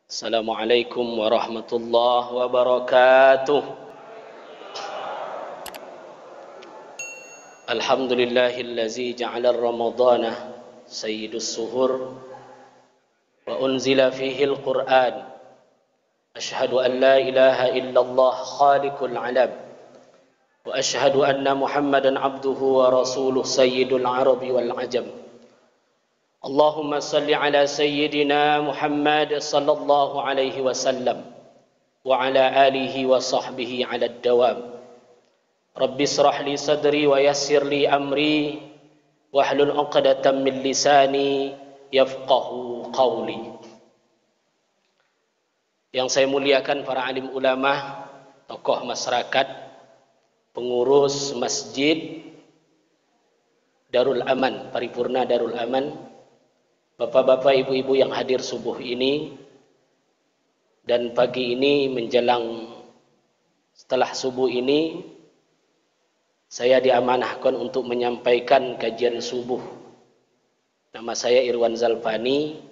Assalamualaikum warahmatullahi wabarakatuh. Alhamdulillahillazi ja'ala ramadana sayyidus suhur wa unzila fihi al-Qur'an. Ashhadu an la ilaha illallah khaliqul alam wa ashhadu anna Muhammadan abduhu wa rasuluh sayyidul arabi wal ajam. Allahumma salli ala sayyidina Muhammad sallallahu alaihi wasallam wa ala alihi wa sahbihi ala ad-dawam. Rabbi israh li sadri wa yassir li amri wahlul 'uqdatam min lisani yafqahu qawli. Yang saya muliakan para alim ulama, tokoh masyarakat, pengurus masjid Darul Aman, Paripurna Darul Aman, bapak-bapak, ibu-ibu yang hadir subuh ini dan pagi ini menjelang setelah subuh ini, saya diamanahkan untuk menyampaikan kajian subuh. Nama saya Irwan Zalfani.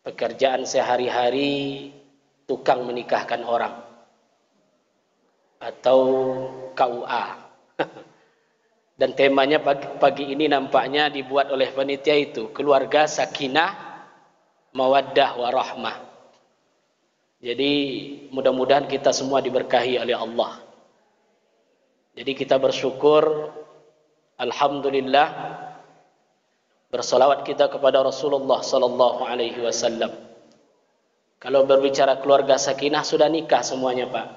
Pekerjaan sehari-hari tukang menikahkan orang atau KUA. Dan temanya pagi ini nampaknya dibuat oleh panitia itu, keluarga sakinah, mawaddah warahmah. Jadi mudah-mudahan kita semua diberkahi oleh Allah. Jadi kita bersyukur, alhamdulillah, bersolawat kita kepada Rasulullah sallallahu alaihi wasallam. Kalau berbicara keluarga sakinah, sudah nikah semuanya, Pak?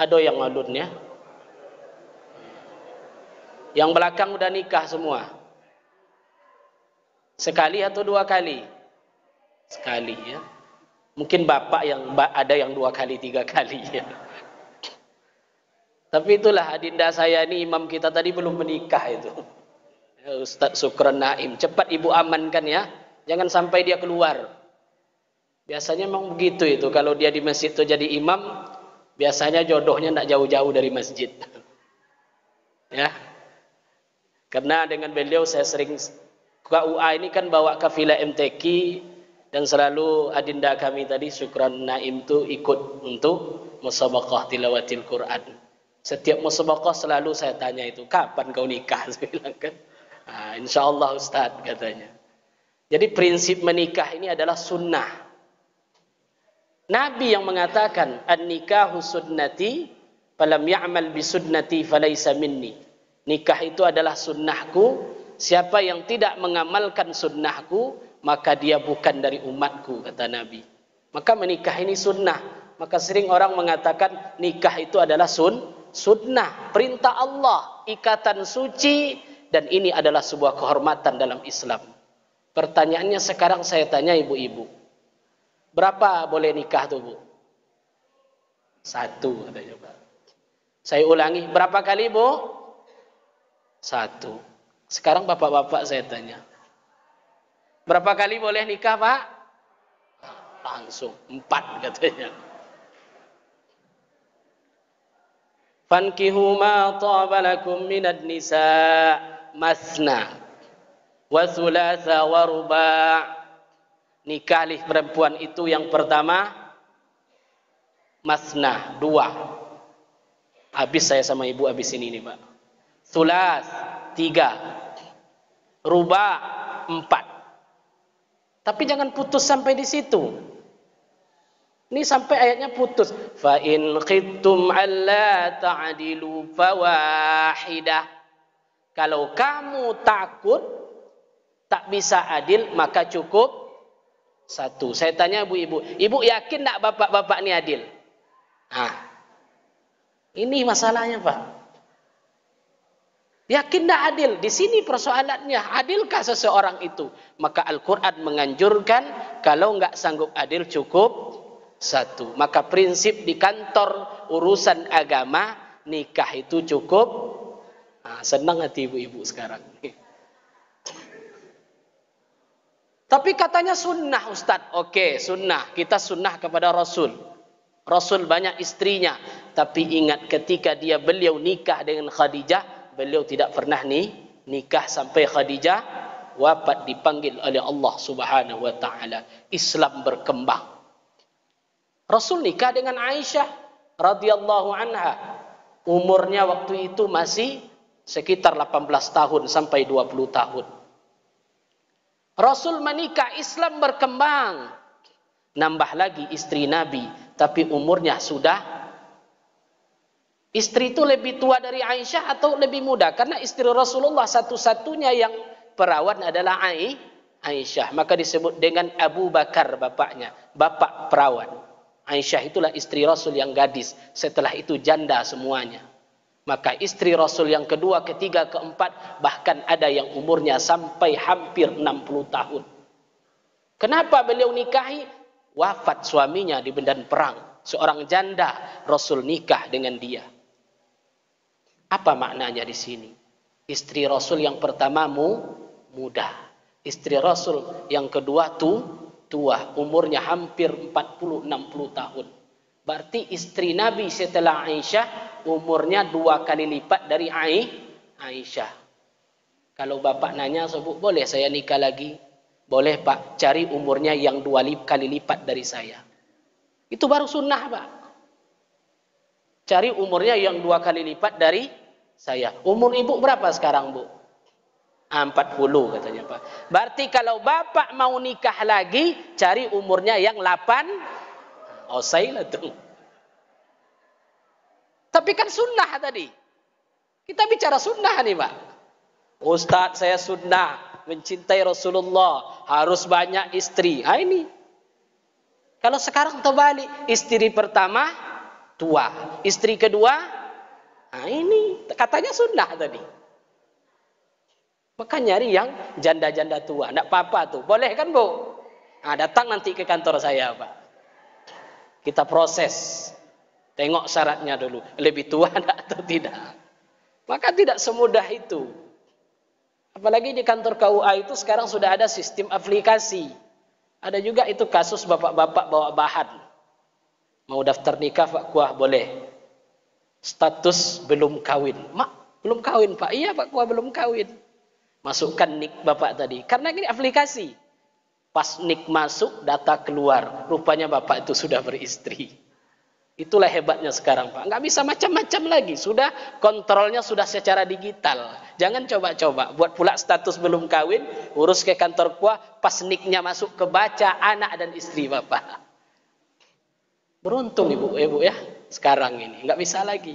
Ada yang ngadutnya? Yang belakang udah nikah semua? Sekali atau dua kali? Sekali, ya. Mungkin bapak yang ada yang 2 kali 3 kali, ya. Tapi itulah adinda saya ini, imam kita tadi belum menikah itu. Ustaz Sukron Naim, cepat ibu amankan ya, jangan sampai dia keluar. Biasanya memang begitu itu, kalau dia di masjid itu jadi imam, biasanya jodohnya tidak jauh-jauh dari masjid. Ya, karena dengan beliau saya sering, KUA ini kan bawa kafilah MTQ, dan selalu adinda kami tadi Sukron Naim itu ikut untuk musabaqah tilawatil Quran. Setiap musabaqah selalu saya tanya itu, kapan kau nikah? Saya bilang kan, insyaallah Ustaz katanya. Jadi prinsip menikah ini adalah sunnah. Nabi yang mengatakan, an-nikahu sunnati, falam ya'mal bi sunnati falaysa minni. Nikah itu adalah sunnahku, siapa yang tidak mengamalkan sunnahku, maka dia bukan dari umatku, kata Nabi. Maka menikah ini sunnah. Maka sering orang mengatakan nikah itu adalah sunnah, perintah Allah, ikatan suci, dan ini adalah sebuah kehormatan dalam Islam. Pertanyaannya sekarang saya tanya ibu-ibu, berapa boleh nikah tuh, Bu? 1 katanya, Pak. Saya ulangi, berapa kali, Bu? 1. Sekarang bapak-bapak saya tanya, berapa kali boleh nikah, Pak? Langsung 4 katanya. Fankihu ma taba lakum minad nisa masna wa thulatha wa ruba'. Nikahlah perempuan itu yang pertama masna, 2. Habis saya sama ibu habis ini nih, Pak. Thulath 3, ruba' 4. Tapi jangan putus sampai di situ. Ini sampai ayatnya putus. Fa in khiftum alla ta'dilu fawahidah. Kalau kamu takut tak bisa adil, maka cukup 1. Saya tanya ibu-ibu, ibu yakin tak bapak-bapak ini adil? Ini masalahnya, Pak. Yakin tak adil? Di sini persoalannya, adilkah seseorang itu? Maka Al-Quran menganjurkan, kalau nggak sanggup adil cukup 1. Maka prinsip di kantor urusan agama, nikah itu cukup. Senang hati ibu-ibu sekarang. Tapi katanya sunnah, Ustaz. Oke, sunnah. Kita sunnah kepada Rasul. Rasul banyak istrinya. Tapi ingat, ketika beliau nikah dengan Khadijah, beliau tidak pernah nikah sampai Khadijah wafat dipanggil oleh Allah Subhanahu wa taala. Islam berkembang. Rasul nikah dengan Aisyah radhiyallahu anha. Umurnya waktu itu masih sekitar 18 tahun sampai 20 tahun. Rasul menikah, Islam berkembang. Nambah lagi istri Nabi, tapi umurnya sudah. Istri itu lebih tua dari Aisyah atau lebih muda? Karena istri Rasulullah satu-satunya yang perawan adalah Aisyah. Maka disebut dengan Abu Bakar bapaknya, bapak perawan. Aisyah itulah istri Rasul yang gadis. Setelah itu janda semuanya. Maka istri Rasul yang kedua, ketiga, keempat, bahkan ada yang umurnya sampai hampir 60 tahun. Kenapa beliau nikahi? Wafat suaminya di medan perang. Seorang janda, Rasul nikah dengan dia. Apa maknanya di sini? Istri Rasul yang pertama muda. Istri Rasul yang kedua tua. Umurnya hampir 40-60 tahun. Berarti istri Nabi setelah Aisyah umurnya 2 kali lipat dari Aisyah. Kalau bapak nanya, boleh saya nikah lagi? Boleh pak, cari umurnya yang 2 kali lipat dari saya. Itu baru sunnah pak. Cari umurnya yang 2 kali lipat dari saya. Umur ibu berapa sekarang bu? 40 katanya pak. Berarti kalau bapak mau nikah lagi, cari umurnya yang 8. Oh saya tuh. Tapi kan sunnah tadi. Kita bicara sunnah nih pak. Ustadz saya sunnah, mencintai Rasulullah, harus banyak istri. Nah ini. Kalau sekarang terbalik, istri pertama tua, istri kedua. Nah ini katanya sunnah tadi. Maka nyari yang janda-janda tua. Tidak apa-apa tuh. Boleh kan bu? Nah, datang nanti ke kantor saya pak. Kita proses. Tengok syaratnya dulu. Lebih tua atau tidak. Maka tidak semudah itu. Apalagi di kantor KUA itu sekarang sudah ada sistem aplikasi. Ada juga itu kasus bapak-bapak bawa bahan. Mau daftar nikah Pak Kuah boleh. Status belum kawin. Mak, belum kawin Pak. Iya Pak Kuah belum kawin. Masukkan nik bapak tadi. Karena ini aplikasi. Pas nik masuk, data keluar. Rupanya bapak itu sudah beristri. Itulah hebatnya sekarang Pak. Nggak bisa macam-macam lagi. Sudah kontrolnya sudah secara digital. Jangan coba-coba. Buat pula status belum kawin. Urus ke kantor Kuah. Pas niknya masuk kebaca anak dan istri bapak. Beruntung ibu ya. Sekarang ini nggak bisa lagi.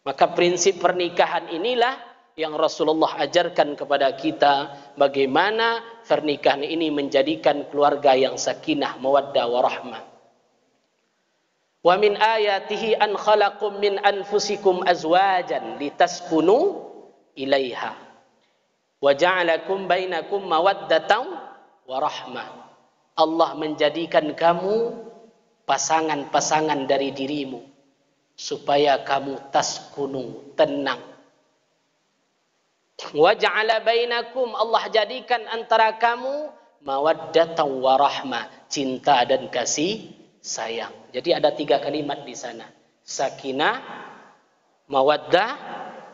Maka prinsip pernikahan inilah yang Rasulullah ajarkan kepada kita, bagaimana pernikahan ini menjadikan keluarga yang sakinah, mawaddah warahmah. Wa min ayatihi an khalaqum min anfusikum azwajan litaskunu ilaiha wa ja'alakum bainakum mawaddatan warahmah. Allah menjadikan kamu pasangan-pasangan dari dirimu supaya kamu taskunu, tenang. Wa ja'ala bainakum, Allah jadikan antara kamu mawaddatan warahmah, cinta dan kasih sayang. Jadi ada 3 kalimat di sana. Sakinah, mawaddah,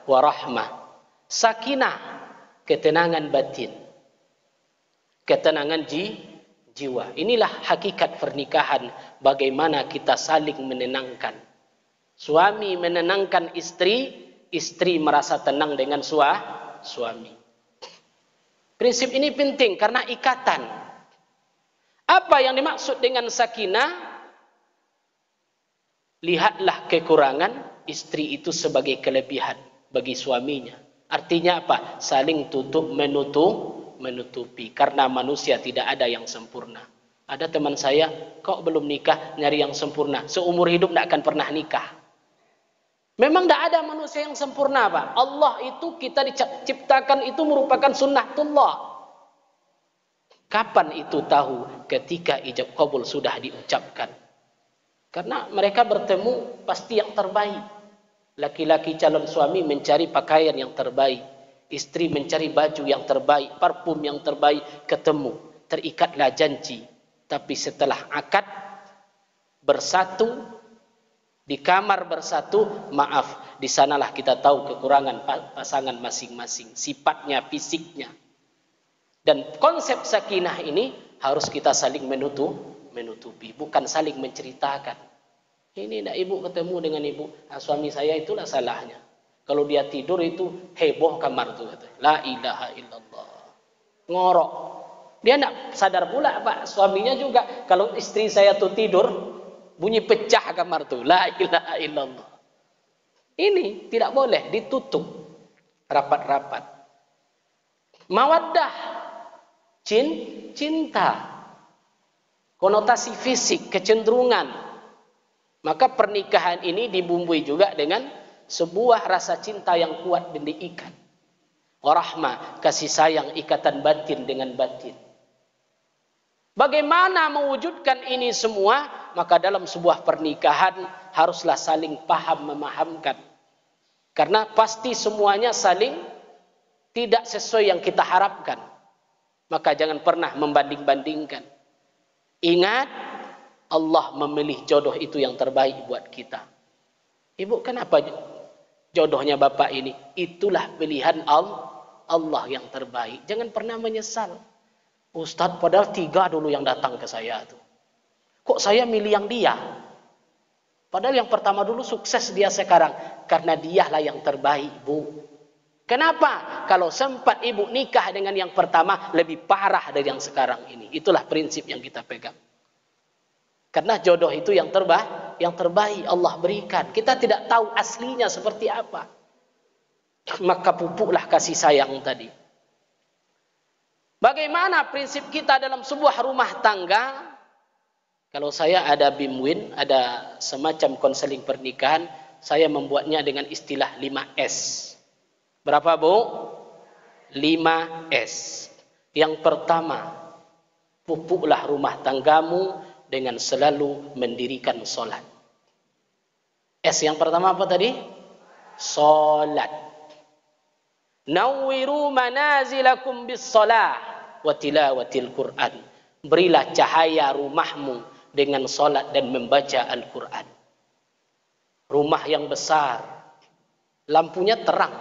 warahmah. Sakinah, ketenangan batin. Ketenangan jiwa. Inilah hakikat pernikahan. Bagaimana kita saling menenangkan. Suami menenangkan istri, istri merasa tenang dengan suami. Prinsip ini penting karena ikatan. Apa yang dimaksud dengan sakinah? Lihatlah kekurangan istri itu sebagai kelebihan bagi suaminya. Artinya apa? Saling tutup menutupi. Karena manusia tidak ada yang sempurna. Ada teman saya, kok belum nikah nyari yang sempurna. Seumur hidup tidak akan pernah nikah. Memang tidak ada manusia yang sempurna Pak. Allah itu kita diciptakan itu merupakan sunnatullah. Kapan itu tahu? Ketika ijab qabul sudah diucapkan. Karena mereka bertemu pasti yang terbaik. Laki-laki calon suami mencari pakaian yang terbaik. Istri mencari baju yang terbaik. Parfum yang terbaik. Ketemu. Terikatlah janji. Tapi setelah akad bersatu. Di kamar bersatu. Maaf. Di sanalah kita tahu kekurangan pasangan masing-masing. Sifatnya, fisiknya. Dan konsep sakinah ini harus kita saling menutupi, bukan saling menceritakan. Ini nak ibu ketemu dengan ibu, suami saya itulah salahnya. Kalau dia tidur itu heboh kamar tuh, la ilaha illallah. Ngorok. Dia nak sadar pula Pak, suaminya juga kalau istri saya tuh tidur bunyi pecah kamar tuh, la ilaha illallah. Ini tidak boleh, ditutup rapat-rapat. Mawaddah, cinta, konotasi fisik, kecenderungan. Maka pernikahan ini dibumbui juga dengan sebuah rasa cinta yang kuat dan diikat. Warahmah, kasih sayang, ikatan batin dengan batin. Bagaimana mewujudkan ini semua? Maka dalam sebuah pernikahan haruslah saling paham memahamkan. Karena pasti semuanya saling tidak sesuai yang kita harapkan. Maka jangan pernah membanding-bandingkan. Ingat, Allah memilih jodoh itu yang terbaik buat kita. Ibu, kenapa jodohnya bapak ini? Itulah pilihan Allah yang terbaik. Jangan pernah menyesal. Ustadz, padahal 3 dulu yang datang ke saya tuh. Kok saya milih yang dia? Padahal yang pertama dulu sukses dia sekarang. Karena dialah yang terbaik, Bu. Kenapa? Kalau sempat ibu nikah dengan yang pertama, lebih parah dari yang sekarang ini. Itulah prinsip yang kita pegang. Karena jodoh itu yang terbaik Allah berikan. Kita tidak tahu aslinya seperti apa. Maka pupuklah kasih sayang tadi. Bagaimana prinsip kita dalam sebuah rumah tangga? Kalau saya ada BIMWIN, ada semacam konseling pernikahan, saya membuatnya dengan istilah 5S. Berapa, Bu? 5S. Yang pertama, pupuklah rumah tanggamu dengan selalu mendirikan solat. S yang pertama apa tadi? Solat. Nawwiru manazilakum bis salah wa tilawatil Quran. Berilah cahaya rumahmu dengan solat dan membaca Al-Quran. Rumah yang besar, lampunya terang,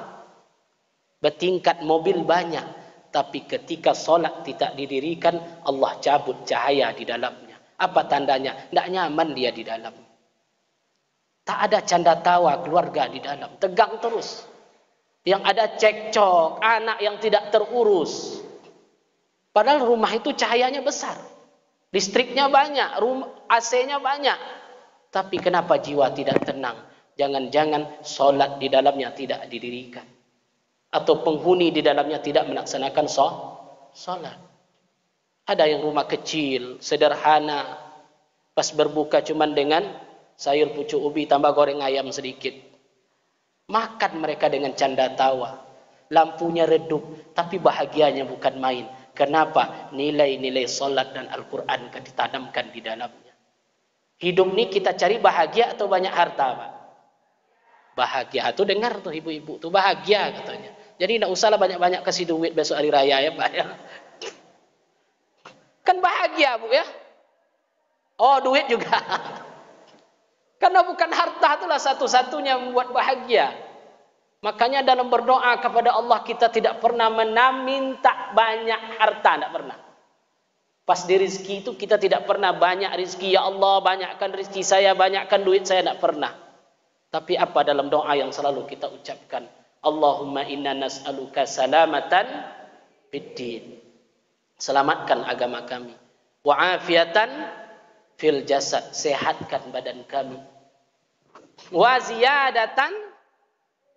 bertingkat mobil banyak, tapi ketika solat tidak didirikan, Allah cabut cahaya di dalamnya. Apa tandanya? Tidak nyaman dia di dalam. Tak ada canda tawa keluarga di dalam, tegang terus. Yang ada cekcok, anak yang tidak terurus. Padahal rumah itu cahayanya besar. Listriknya banyak, AC-nya banyak. Tapi kenapa jiwa tidak tenang? Jangan-jangan solat di dalamnya tidak didirikan. Atau penghuni di dalamnya tidak melaksanakan solat. Ada yang rumah kecil, sederhana. Pas berbuka cuman dengan sayur pucuk ubi tambah goreng ayam sedikit. Makan mereka dengan canda tawa. Lampunya redup, tapi bahagianya bukan main. Kenapa? Nilai-nilai solat dan Al-Quran ditanamkan di dalamnya. Hidup ini kita cari bahagia atau banyak harta, Pak? Bahagia. Itu dengar tuh ibu-ibu tuh bahagia katanya. Jadi tidak usahlah banyak-banyak kasih duit besok hari raya ya, Pak ya. Kan bahagia, Bu ya. Oh, duit juga. Karena bukan harta itulah satu-satunya membuat bahagia. Makanya dalam berdoa kepada Allah kita tidak pernah minta banyak harta, tidak pernah. Pas di rizki itu kita tidak pernah banyak rizki, ya Allah banyakkan rizki saya, banyakkan duit saya, tidak pernah. Tapi apa dalam doa yang selalu kita ucapkan? Allahumma inna nas'aluka salamatan fiddin. Selamatkan agama kami. Wa'afiatan fil jasad, sehatkan badan kami. Wa ziyadatan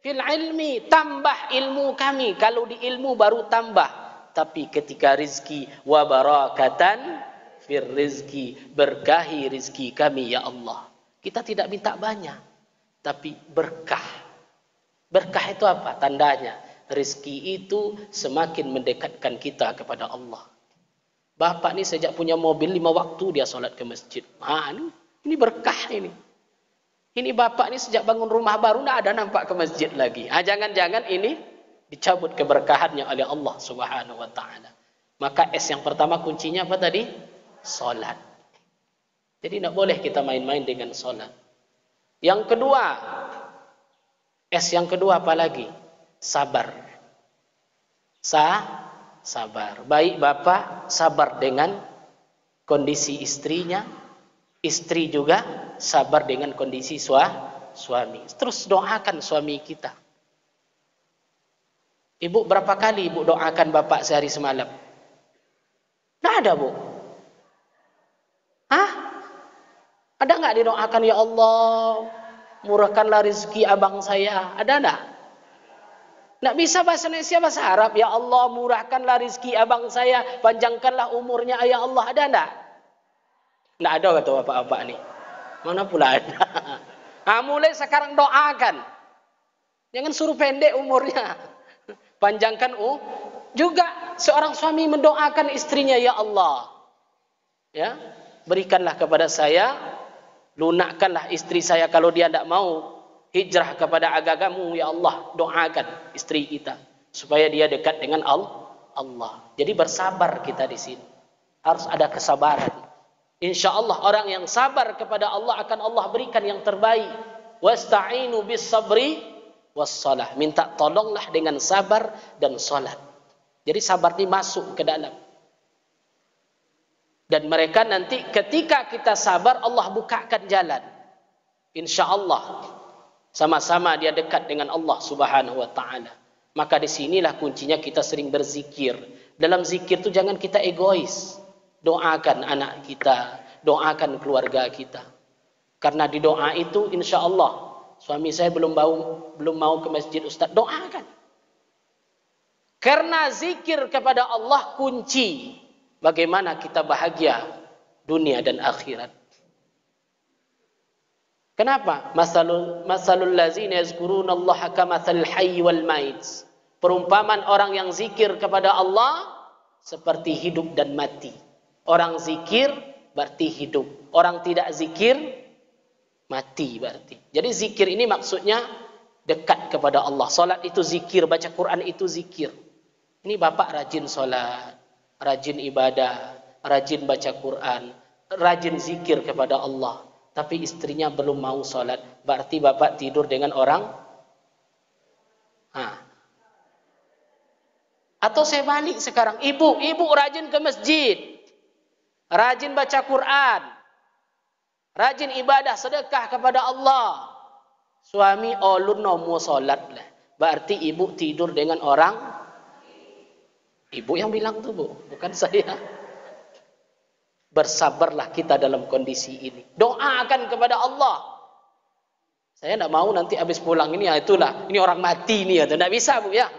fil ilmi, tambah ilmu kami. Kalau di ilmu baru tambah. Tapi ketika rizki, wa barakatan fil rizki, berkahi rizki kami ya Allah. Kita tidak minta banyak, tapi berkah. Berkah itu apa? Tandanya rizki itu semakin mendekatkan kita kepada Allah. Bapak ini sejak punya mobil 5 waktu dia sholat ke masjid. Ini berkah ini. Ini bapak ini sejak bangun rumah baru tidak ada nampak ke masjid lagi. Jangan-jangan ini dicabut keberkahannya oleh Allah Subhanahu wa taala. Maka S yang pertama kuncinya apa tadi? Salat. Jadi tidak boleh kita main-main dengan salat. Yang kedua, S yang kedua apa lagi? Sabar. sabar. Baik bapak sabar dengan kondisi istrinya, istri juga sabar dengan kondisi suami. Terus doakan suami kita. Ibu berapa kali ibu doakan bapak sehari semalam? Tidak ada, Bu. Hah? Ada nggak didoakan, ya Allah, murahkanlah rezeki abang saya? Ada nggak? Nggak bisa bahasa Indonesia, bahasa Arab. Ya Allah, murahkanlah rezeki abang saya, panjangkanlah umurnya, ya Allah. Ada nggak? Nggak ada kata bapak-bapak nih. Mana pula ada? Nah, mulai sekarang doakan. Jangan suruh pendek umurnya. Panjangkan juga seorang suami mendoakan istrinya, ya Allah, ya, berikanlah kepada saya, lunakkanlah istri saya kalau dia tidak mau hijrah kepada agamamu, ya Allah. Doakan istri kita supaya dia dekat dengan Allah. Jadi bersabar kita di sini. Harus ada kesabaran. Insya Allah orang yang sabar kepada Allah akan Allah berikan yang terbaik. Wasta'inu bis sabri wassalah, minta tolonglah dengan sabar dan salat. Jadi sabar ini masuk ke dalam. Dan mereka nanti ketika kita sabar, Allah bukakan jalan. Insya Allah sama-sama dia dekat dengan Allah Subhanahu wa taala. Maka disinilah kuncinya kita sering berzikir. Dalam zikir itu jangan kita egois. Doakan anak kita, doakan keluarga kita. Karena di doa itu insya Allah, suami saya belum mau ke masjid, Ustaz, doakan. Karena zikir kepada Allah kunci bagaimana kita bahagia dunia dan akhirat. Kenapa? Masalul ladzina yazkuruna Allah kamatsalil hayy wal mait. Perumpamaan orang yang zikir kepada Allah seperti hidup dan mati. Orang zikir berarti hidup. Orang tidak zikir mati berarti. Jadi zikir ini maksudnya dekat kepada Allah. Salat itu zikir, baca Quran itu zikir. Ini bapak rajin salat, rajin ibadah, rajin baca Quran, rajin zikir kepada Allah. Tapi istrinya belum mau salat, berarti bapak tidur dengan orang. Atau saya balik sekarang, ibu rajin ke masjid, rajin baca Quran, rajin ibadah sedekah kepada Allah. Suami ulun mau salat lah. Berarti ibu tidur dengan orang. Ibu yang bilang tuh, Bu, bukan saya. Bersabarlah kita dalam kondisi ini. Doakan kepada Allah. Saya tidak mau nanti habis pulang ini, ya itulah, ini orang mati ini, ya tidak bisa, Bu, ya.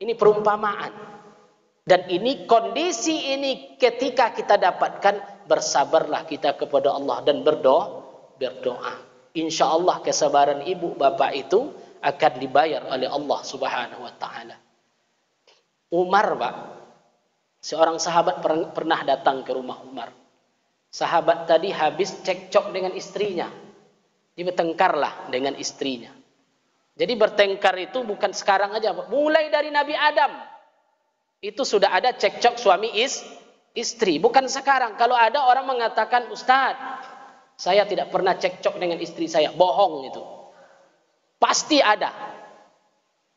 Ini perumpamaan. Dan ini kondisi ini ketika kita dapatkan, bersabarlah kita kepada Allah dan berdoa. Insya Allah kesabaran ibu bapak itu akan dibayar oleh Allah Subhanahu wa taala. Umar, Pak, seorang sahabat pernah datang ke rumah Umar. Sahabat tadi habis cekcok dengan istrinya. Dia bertengkarlah dengan istrinya. Jadi bertengkar itu bukan sekarang aja, Pak. Mulai dari Nabi Adam itu sudah ada cekcok suami istri. Bukan sekarang. Kalau ada orang mengatakan, Ustaz, saya tidak pernah cekcok dengan istri saya, bohong itu. Pasti ada.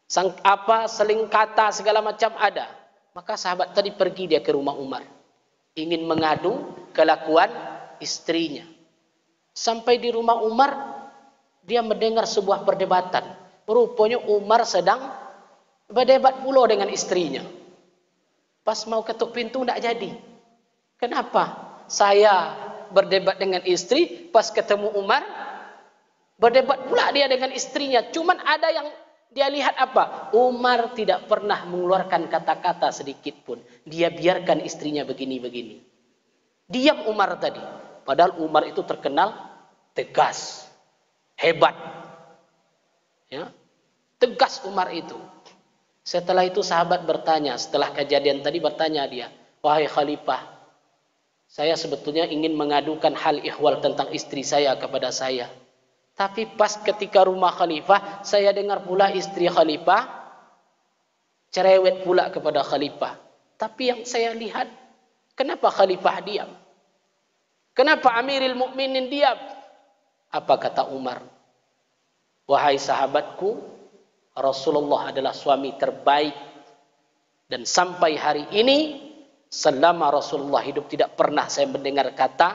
Seling kata segala macam ada. Maka sahabat tadi pergi dia ke rumah Umar, ingin mengadu kelakuan istrinya. Sampai di rumah Umar, dia mendengar sebuah perdebatan. Rupanya Umar sedang berdebat pula dengan istrinya. Pas mau ketuk pintu tidak jadi. Kenapa? Saya berdebat dengan istri, pas ketemu Umar berdebat pula dia dengan istrinya. Cuman ada yang dia lihat apa? Umar tidak pernah mengeluarkan kata-kata sedikit pun. Dia biarkan istrinya begini-begini. Diam Umar tadi. Padahal Umar itu terkenal tegas, hebat. Ya, tegas Umar itu. Setelah itu sahabat bertanya, setelah kejadian tadi bertanya dia, wahai khalifah, saya sebetulnya ingin mengadukan hal ihwal tentang istri saya kepada saya. Tapi pas ketika rumah khalifah, saya dengar pula istri khalifah cerewet pula kepada khalifah. Tapi yang saya lihat, kenapa khalifah diam? Kenapa Amirul Mukminin diam? Apa kata Umar? Wahai sahabatku, Rasulullah adalah suami terbaik Dan sampai hari ini, selama Rasulullah hidup tidak pernah saya mendengar kata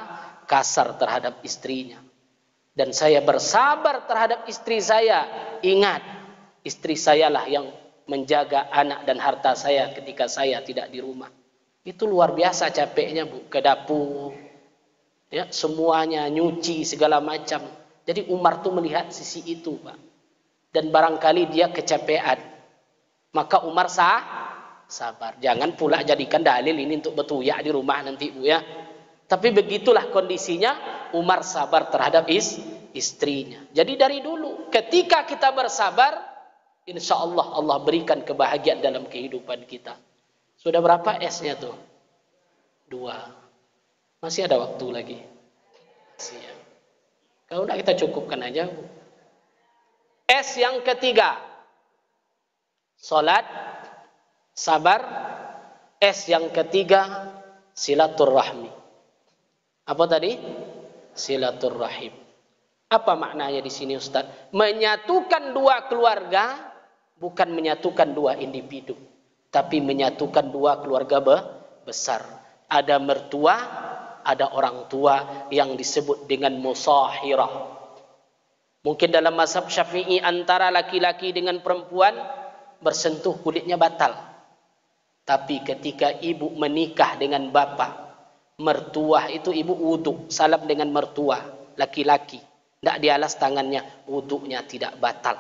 kasar terhadap istrinya. Dan saya bersabar terhadap istri saya. Ingat, istri saya lah yang menjaga anak dan harta saya ketika saya tidak di rumah. Itu luar biasa capeknya, Bu. Ke dapur, ya, semuanya nyuci segala macam. Jadi Umar tuh melihat sisi itu, Pak. Dan barangkali dia kecapean. Maka Umar sabar. Jangan pula jadikan dalil ini untuk betuyak di rumah nanti, Bu, ya. Tapi begitulah kondisinya, Umar sabar terhadap istrinya. Jadi dari dulu ketika kita bersabar, insya Allah Allah berikan kebahagiaan dalam kehidupan kita. Sudah berapa S-nya tuh? 2. Masih ada waktu lagi. Masih, ya. Kalau udah kita cukupkan aja, Bu. S yang ketiga, salat, sabar. S yang ketiga, silaturahmi. Apa tadi? Silaturahim. Apa maknanya di sini, Ustaz? Menyatukan dua keluarga, bukan menyatukan dua individu, tapi menyatukan dua keluarga besar. Ada mertua, ada orang tua yang disebut dengan musahirah. Mungkin dalam mazhab Syafi'i antara laki-laki dengan perempuan bersentuh kulitnya batal. Tapi ketika ibu menikah dengan bapak, mertua itu ibu wudhu, salam dengan mertua laki-laki, tidak dialas tangannya, wudhunya tidak batal.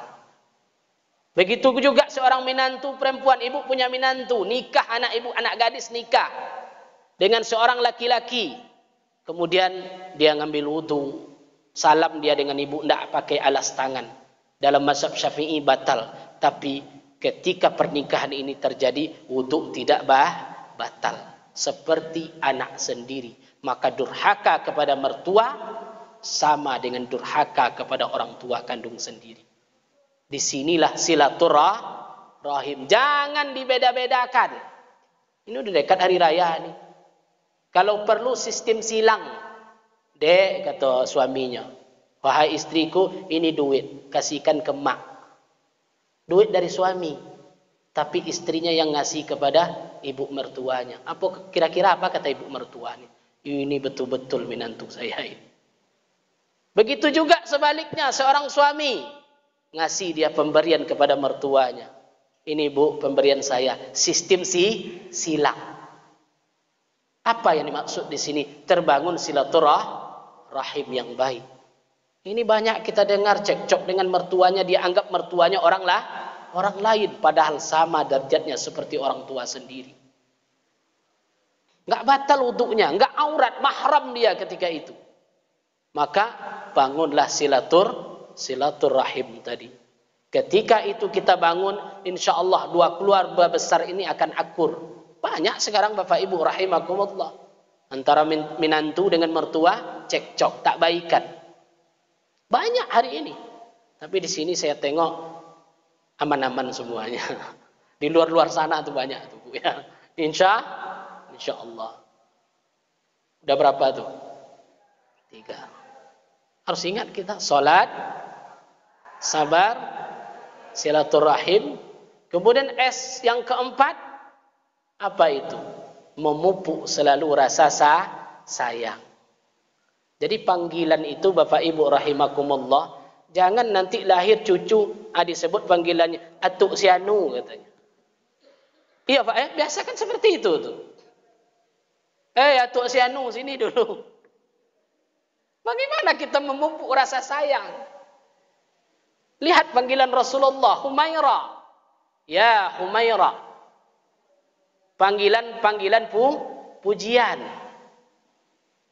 Begitu juga seorang menantu perempuan, ibu punya menantu, nikah anak ibu, anak gadis nikah dengan seorang laki-laki, kemudian dia ngambil wudhu, salam dia dengan ibu, tidak pakai alas tangan. Dalam mazhab Syafi'i batal. Tapi ketika pernikahan ini terjadi, wudhu tidak batal. Seperti anak sendiri. Maka durhaka kepada mertua sama dengan durhaka kepada orang tua kandung sendiri. Disinilah silaturahim. Jangan dibeda-bedakan. Ini udah dekat hari raya nih. Kalau perlu sistem silang. Dek, kata suaminya, wahai istriku, ini duit, kasihkan ke mak. Duit dari suami, tapi istrinya yang ngasih kepada ibu mertuanya. Apa kira-kira apa kata ibu mertuanya? Ini betul-betul menantu saya ini. Begitu juga sebaliknya, seorang suami ngasih dia pemberian kepada mertuanya. Ini Bu, pemberian saya. Sistem silang. Apa yang dimaksud di sini? Terbangun silaturahim yang baik. Ini banyak kita dengar cekcok dengan mertuanya, dia anggap mertuanya orang lain, padahal sama derajatnya seperti orang tua sendiri. Enggak batal wudunya, enggak aurat, mahram dia ketika itu. Maka bangunlah silaturahim tadi. Ketika itu kita bangun, insya Allah dua keluarga besar ini akan akur. Banyak sekarang Bapak Ibu rahimakumullah, antara menantu dengan mertua cekcok, tak baikan. Banyak hari ini. Tapi di sini saya tengok aman-aman semuanya. Di luar-luar sana tuh banyak tuh, Bu, ya. Insya Allah. Udah berapa tuh? 3. Harus ingat kita, salat, sabar, silaturahim. Kemudian S yang keempat, apa itu? Memupuk selalu rasa sayang. Jadi panggilan itu Bapak Ibu rahimakumullah, jangan nanti lahir cucu disebut panggilannya atuk sianu katanya. Iya Pak, biasa kan seperti itu tuh. Atuk sianu sini dulu. Bagaimana kita memupuk rasa sayang? Lihat panggilan Rasulullah, Humairah. Ya Humairah. Panggilan pujian.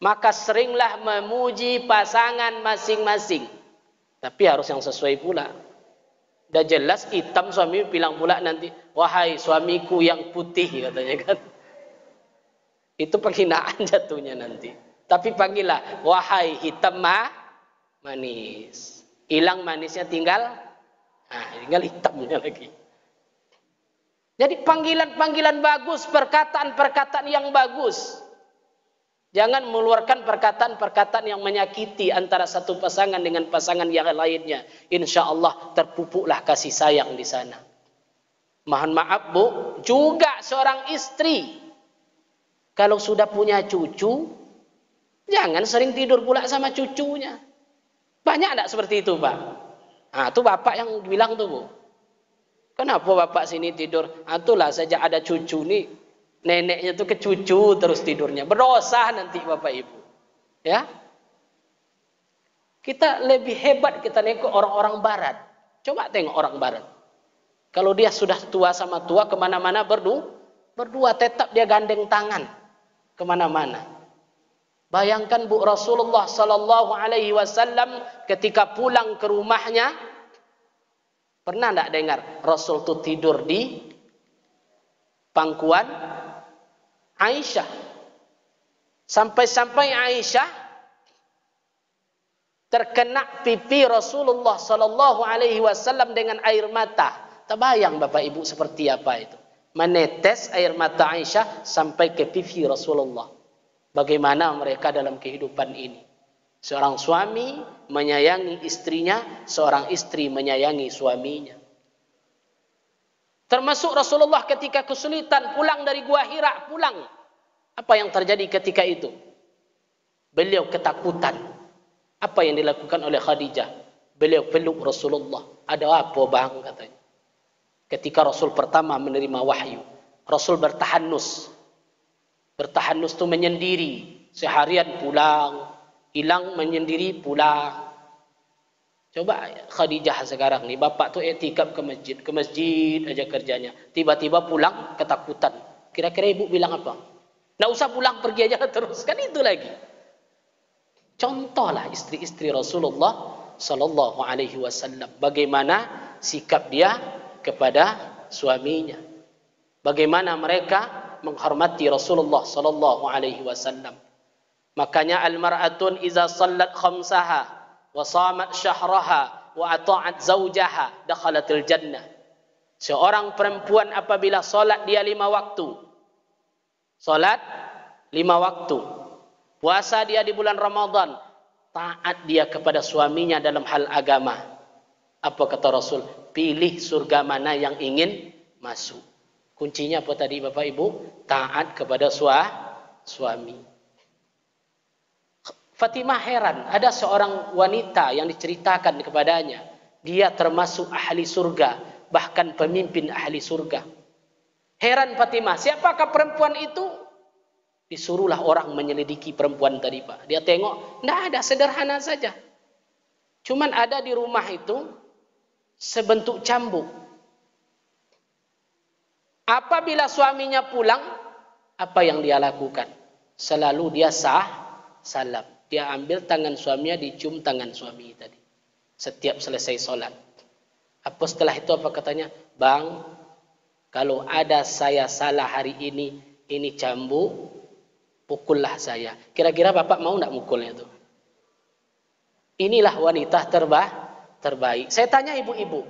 Maka seringlah memuji pasangan masing-masing. Tapi harus yang sesuai pula. Dah jelas hitam suami bilang pula nanti, wahai suamiku yang putih katanya kan. Itu penghinaan jatuhnya nanti. Tapi panggillah, wahai hitam manis. Hilang manisnya tinggal hitamnya lagi. Jadi panggilan-panggilan bagus, perkataan-perkataan yang bagus. Jangan mengeluarkan perkataan-perkataan yang menyakiti antara satu pasangan dengan pasangan yang lainnya. Insya Allah terpupuklah kasih sayang di sana. Mohon maaf Bu, juga seorang istri kalau sudah punya cucu, jangan sering tidur pula sama cucunya. Banyak enggak seperti itu, Pak? Nah, itu bapak yang bilang tuh, Bu. Kenapa bapak sini tidur? Itulah sejak ada cucu nih, neneknya tuh ke cucu terus tidurnya. Berdosa nanti bapak ibu. Ya, kita lebih hebat kita nengok orang-orang barat. Coba tengok orang barat. Kalau dia sudah tua sama tua, kemana-mana berdua tetap dia gandeng tangan kemana-mana. Bayangkan Bu, Rasulullah Sallallahu Alaihi Wasallam ketika pulang ke rumahnya, pernah tidak dengar Rasul itu tidur di pangkuan Aisyah? Sampai-sampai Aisyah terkena pipi Rasulullah Sallallahu Alaihi Wasallam dengan air mata. Terbayang Bapak Ibu seperti apa itu? Menetes air mata Aisyah sampai ke pipi Rasulullah. Bagaimana mereka dalam kehidupan ini? Seorang suami menyayangi istrinya, seorang istri menyayangi suaminya. Termasuk Rasulullah ketika kesulitan pulang dari Gua Hira, pulang. Apa yang terjadi ketika itu? Beliau ketakutan. Apa yang dilakukan oleh Khadijah? Beliau peluk Rasulullah. Ada apa bang katanya? Ketika Rasul pertama menerima wahyu, Rasul bertahanus. Bertahanus itu menyendiri. Seharian pulang, hilang menyendiri pulang. Coba Khadijah sekarang nih, bapak tuh etikaf ke masjid aja kerjanya. Tiba-tiba pulang ketakutan. Kira-kira ibu bilang apa? Nggak usah pulang, pergi aja terus. Kan itu lagi. Contohlah istri-istri Rasulullah Sallallahu Alaihi Wasallam. Bagaimana sikap dia kepada suaminya. Bagaimana mereka menghormati Rasulullah Sallallahu Alaihi Wasallam. Makanya al-mar'atun iza sallat khamsaha wa shamat syahraha wa ata'at zawjaha dakhalatil jannah. Seorang perempuan apabila salat dia 5 waktu. Salat 5 waktu. Puasa dia di bulan Ramadan. Taat dia kepada suaminya dalam hal agama. Apa kata Rasul? Pilih surga mana yang ingin masuk. Kuncinya apa tadi Bapak Ibu? Taat kepada suami. Fatimah heran, ada seorang wanita yang diceritakan kepadanya. Dia termasuk ahli surga, bahkan pemimpin ahli surga. Heran Fatimah, siapakah perempuan itu? Disuruhlah orang menyelidiki perempuan tadi Pak. Dia tengok, tidak ada, sederhana saja. Cuman ada di rumah itu sebentuk cambuk. Apabila suaminya pulang, apa yang dia lakukan? Selalu dia salam. Dia ambil tangan suaminya, dicium tangan suami tadi. Setiap selesai sholat. Apa setelah itu apa katanya? Bang, kalau ada saya salah hari ini cambuk, pukullah saya. Kira-kira bapak mau tidak mukulnya itu? Inilah wanita terbaik. Saya tanya ibu-ibu,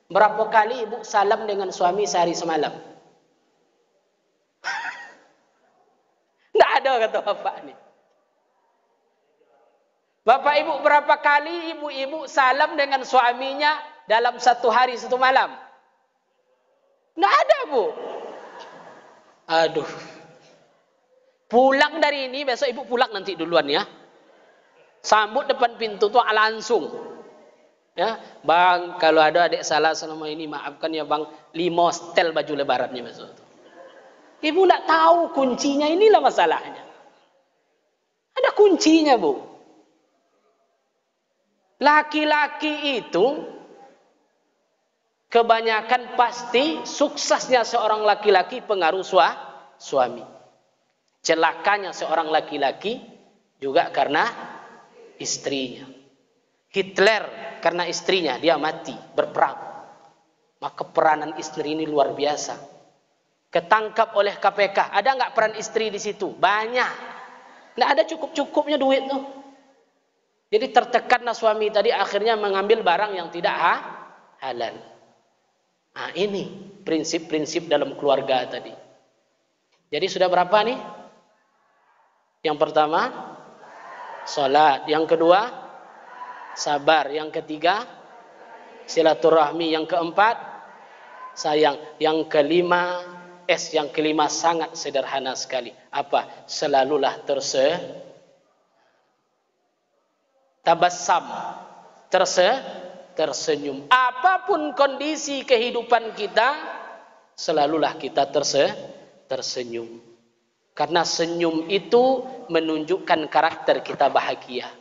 berapa kali ibu salam dengan suami sehari semalam? Tidak ada kata bapak nih. Bapak ibu berapa kali ibu-ibu salam dengan suaminya dalam 1 hari 1 malam? Tidak ada Bu. Aduh. Pulang dari ini, besok ibu pulang nanti duluan ya. Sambut depan pintu tuh langsung. Ya, bang, kalau ada adik salah selama ini maafkan ya bang, 5 setel baju lebarannya besok. Ibu tidak tahu kuncinya, inilah masalahnya. Ada kuncinya Bu. Laki-laki itu kebanyakan pasti suksesnya seorang laki-laki pengaruh suami. Celakanya seorang laki-laki juga karena istrinya. Hitler karena istrinya dia mati berperang. Maka peranan istri ini luar biasa. Ketangkap oleh KPK. Ada nggak peran istri di situ? Banyak. Nggak ada cukup-cukupnya duit tuh. Jadi tertekanlah suami tadi akhirnya mengambil barang yang tidak halal. Nah ini prinsip-prinsip dalam keluarga tadi. Jadi sudah berapa nih? Yang pertama, salat. Yang kedua, sabar. Yang ketiga, silaturahmi. Yang keempat, sayang. Yang kelima, yang kelima sangat sederhana sekali. Apa? Selalulah tabassam, tersenyum. Apapun kondisi kehidupan kita, selalulah kita tersenyum. Karena senyum itu menunjukkan karakter kita bahagia.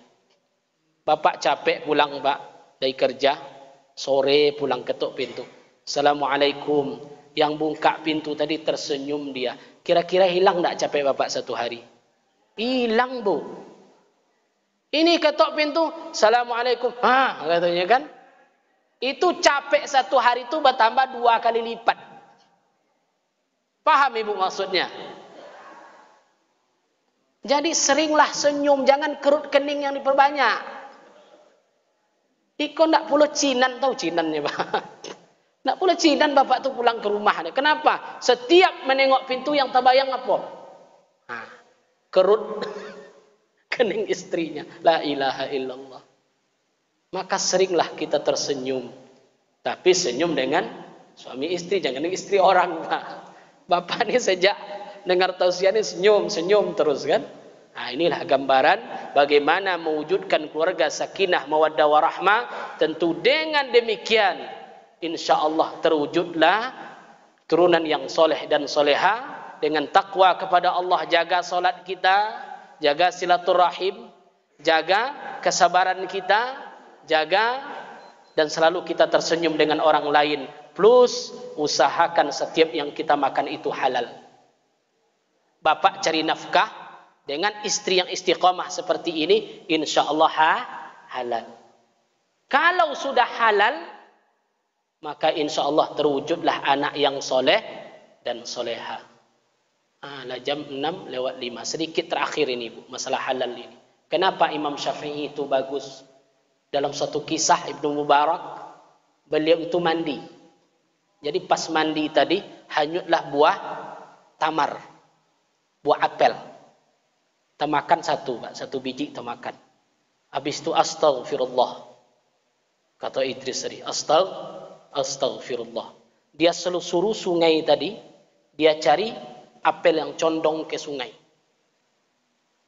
Bapak capek pulang, Pak, dari kerja, sore pulang ketuk pintu. Assalamualaikum. Yang buka pintu tadi tersenyum dia. Kira-kira hilang tak capek Bapak satu hari? Hilang, Bu. Ini ketuk pintu, Assalamualaikum. Katanya kan. Itu capek satu hari itu bertambah 2 kali lipat. Paham Ibu maksudnya? Jadi seringlah senyum, jangan kerut kening yang diperbanyak. Iko ndak pula cinan, tahu cinannya Pak? Ndak pula cinan Bapak tuh pulang ke rumah. Kenapa? Setiap menengok pintu yang terbayang apa? Kerut kening istrinya. La ilaha illallah. Maka seringlah kita tersenyum. Tapi senyum dengan suami istri, jangan dengan istri orang, Pak. Bapak ini sejak dengar tausiah ini senyum terus kan. Nah, inilah gambaran bagaimana mewujudkan keluarga sakinah mawaddah warahmah. Tentu dengan demikian insyaallah terwujudlah turunan yang soleh dan soleha. Dengan takwa kepada Allah, jaga solat kita, jaga silaturahim, jaga kesabaran kita, jaga dan selalu kita tersenyum dengan orang lain. Plus usahakan setiap yang kita makan itu halal. Bapak cari nafkah dengan istri yang istiqamah seperti ini, insyaallah halal. Kalau sudah halal, maka insyaallah terwujudlah anak yang soleh dan soleha. Jam 6:05. Sedikit terakhir ini Bu, masalah halal ini. Kenapa Imam Syafi'i itu bagus? Dalam suatu kisah Ibnu Mubarak, beliau itu mandi. Jadi pas mandi tadi, hanyutlah buah tamar, buah apel. Temakan satu, Pak, satu biji temakan. Habis itu astaghfirullah. Kata Idris tadi, astaghfirullah. Dia selusuri sungai tadi, dia cari apel yang condong ke sungai.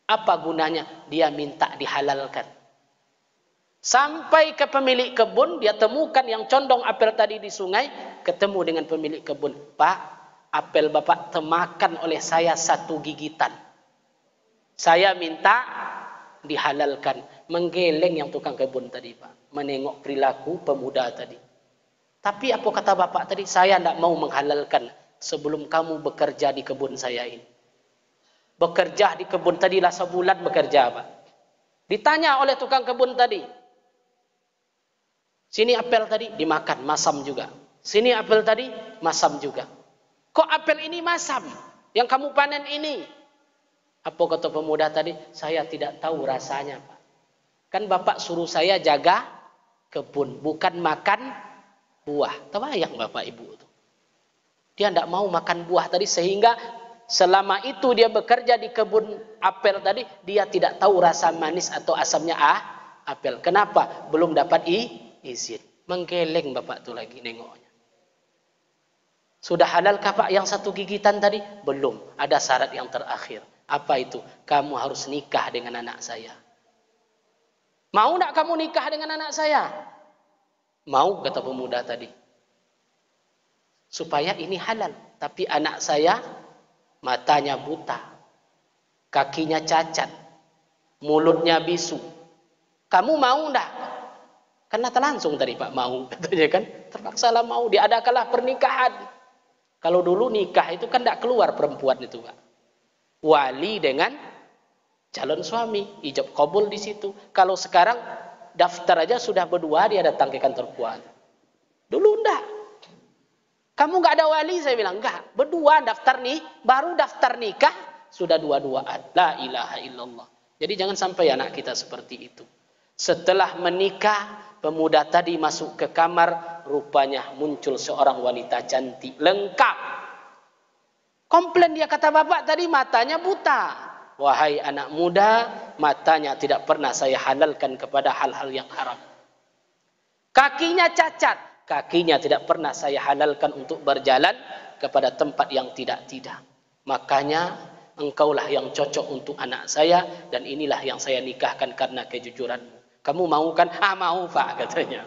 Apa gunanya? Dia minta dihalalkan. Sampai ke pemilik kebun, dia temukan yang condong apel tadi di sungai, ketemu dengan pemilik kebun. Pak, apel Bapak temakan oleh saya 1 gigitan. Saya minta dihalalkan. Menggeleng yang tukang kebun tadi, Pak. Menengok perilaku pemuda tadi. Tapi apa kata Bapak tadi? Saya tidak mau menghalalkan sebelum kamu bekerja di kebun saya ini. Bekerja di kebun tadilah sebulan bekerja, Pak. Ditanya oleh tukang kebun tadi. Sini apel tadi dimakan, masam juga. Sini apel tadi, masam juga. Kok apel ini masam? Yang kamu panen ini? Apa kata pemuda tadi? Saya tidak tahu rasanya, Pak. Kan Bapak suruh saya jaga kebun, bukan makan buah. Terbayang Bapak Ibu itu. Dia tidak mau makan buah tadi, sehingga selama itu dia bekerja di kebun apel tadi, dia tidak tahu rasa manis atau asamnya apel. Kenapa? Belum dapat izin. Menggeleng Bapak tuh lagi nengoknya. Sudah halalkah Pak yang 1 gigitan tadi? Belum. Ada syarat yang terakhir. Apa itu? Kamu harus nikah dengan anak saya. Mau tidak kamu nikah dengan anak saya? Mau, kata pemuda tadi. Supaya ini halal. Tapi anak saya matanya buta, kakinya cacat, mulutnya bisu. Kamu mau enggak? Karena langsung tadi Pak mau, katanya kan. Terpaksalah mau, diadakanlah pernikahan. Kalau dulu nikah itu kan enggak keluar perempuan itu, Pak. Wali dengan calon suami, ijab kabul di situ. Kalau sekarang daftar aja sudah berdua, dia datang ke kantor kuat. Dulu enggak. Kamu nggak ada wali, saya bilang enggak. Berdua daftar nih, baru daftar nikah sudah dua-duaan. La ilaha illallah. Jadi jangan sampai anak kita seperti itu. Setelah menikah, pemuda tadi masuk ke kamar, rupanya muncul seorang wanita cantik, lengkap. Komplain dia, kata Bapak tadi matanya buta. Wahai anak muda, matanya tidak pernah saya halalkan kepada hal-hal yang haram. Kakinya cacat. kakinya tidak pernah saya halalkan untuk berjalan kepada tempat yang tidak-tidak. Makanya engkaulah yang cocok untuk anak saya dan inilah yang saya nikahkan karena kejujuranmu. Kamu mau kan? Ah, mau Pak, katanya.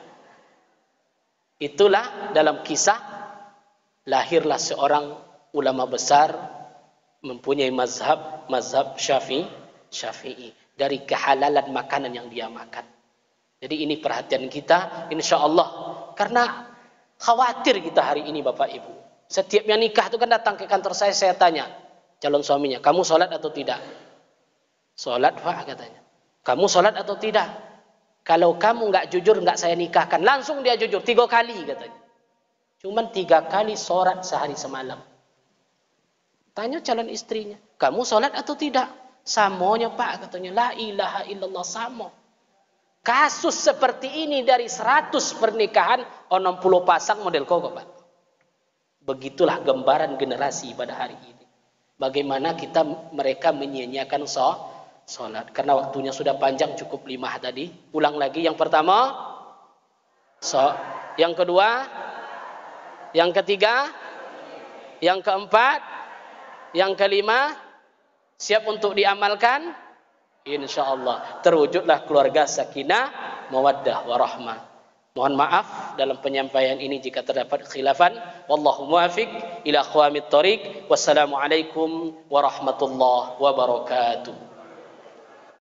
Itulah dalam kisah lahirlah seorang ulama besar mempunyai mazhab Syafi'i dari kehalalan makanan yang dia makan. Jadi ini perhatian kita, insya Allah. Karena khawatir kita hari ini Bapak Ibu. Setiap yang nikah itu kan datang ke kantor saya tanya calon suaminya, kamu sholat atau tidak? Sholat Pak, katanya. Kamu sholat atau tidak? Kalau kamu nggak jujur, nggak saya nikahkan. Langsung dia jujur 3 kali, katanya. Cuman 3 kali sholat sehari semalam. Tanya calon istrinya, kamu sholat atau tidak? Samonya Pak, katanya. La ilaha illallah, samo. Kasus seperti ini dari 100 pernikahan, 60 pasang model koko Pak. Begitulah gambaran generasi pada hari ini. Bagaimana mereka menyia-nyiakan sholat. Karena waktunya sudah panjang, cukup 5 tadi. Ulang lagi, yang pertama, yang kedua, yang ketiga, yang keempat, yang kelima, siap untuk diamalkan. InsyaAllah terwujudlah keluarga sakinah, mawaddah, warahmah. Mohon maaf dalam penyampaian ini jika terdapat khilafan. Wallahu muwafiq ila aqwamit thoriq. Wassalamualaikum warahmatullahi wabarakatuh.